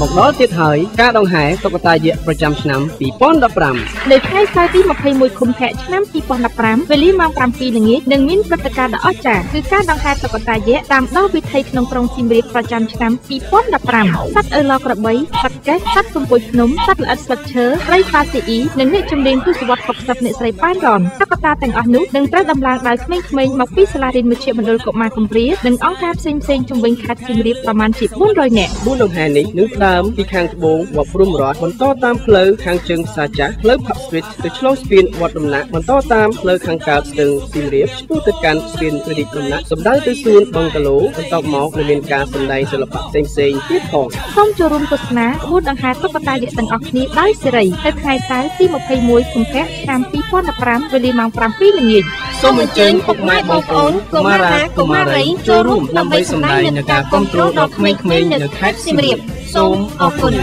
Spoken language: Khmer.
មកដល់ទៀតហើយការដង្ហែតុក្កតាយក្សប្រចាំឆ្នាំ2015នៅថ្ងៃសៅរ៍ទី21 ខែខែឆ្នាំ2015វេលាម៉ោង 7 ល្ងាចនឹងមានព្រឹត្តិការណ៍ដ៏អស្ចារ្យគឺការដង្ហែតុក្កតាយក្សតាមដងវិថីក្នុងក្រុងសៀមរាបប្រចាំឆ្នាំ2015សត្វអឺឡក្របីសត្វកេះសត្វសំពួយភ្នំសត្វល្អិតស្លឹកឈើត្រីផាស៊ីអ៊ីនិងអ្នកចម្រៀងទស្សវត្ស60អ្នកស្រីប៉ែនរ៉នតុក្កតាទាំងអស់នោះនឹងត្រូវដំឡើងដោយក្មេងៗមកពីសាលារៀនមជ្ឈមណ្ឌលកុមារកំព្រានិងអង្គការផ្សេងៗជុំវិញខេត្តសៀមរាបប្រមាណជា400នាក់4ដង្ហែនេះនឹងផ្ដើមពីខាងត្បូងវត្តព្រំរតន៍បន្តតាមផ្លូវខាងជើងផ្សារចាស់ផ្លូវ Park Street ទៅឆ្លងស្ពានវត្តដំណាក់បន្តតាមផ្លូវខាងកើតស្ទឹងសៀមរាបឆ្ពោះទៅកាន់ស្ពានព្រះរាជដំណាក់សម្ដៅទៅសួនបឹងកាឡូបន្តមកនឹងមានការសម្ដែងសិល្បៈផ្សេងៗទៀតផងសូមចូលរួមទស្សនាក្បួនដង្ហែតុក្កតាយក្សទាំងអស់គ្នាដោយសេរីនៅថ្ងៃសៅរ៍ទី21 ខែខែឆ្នាំ2015វេលាម៉ោង 7 ល្ងាចសូមអញ្ជើញពុកម៉ែបងប្អូនកុមារាកុមារីចូលរួមដើម្បីសម្ដែងនៅការគាំទ្រដល់ក្មេងៗនៅខេត្តសៀមរាបសូមអរគុណ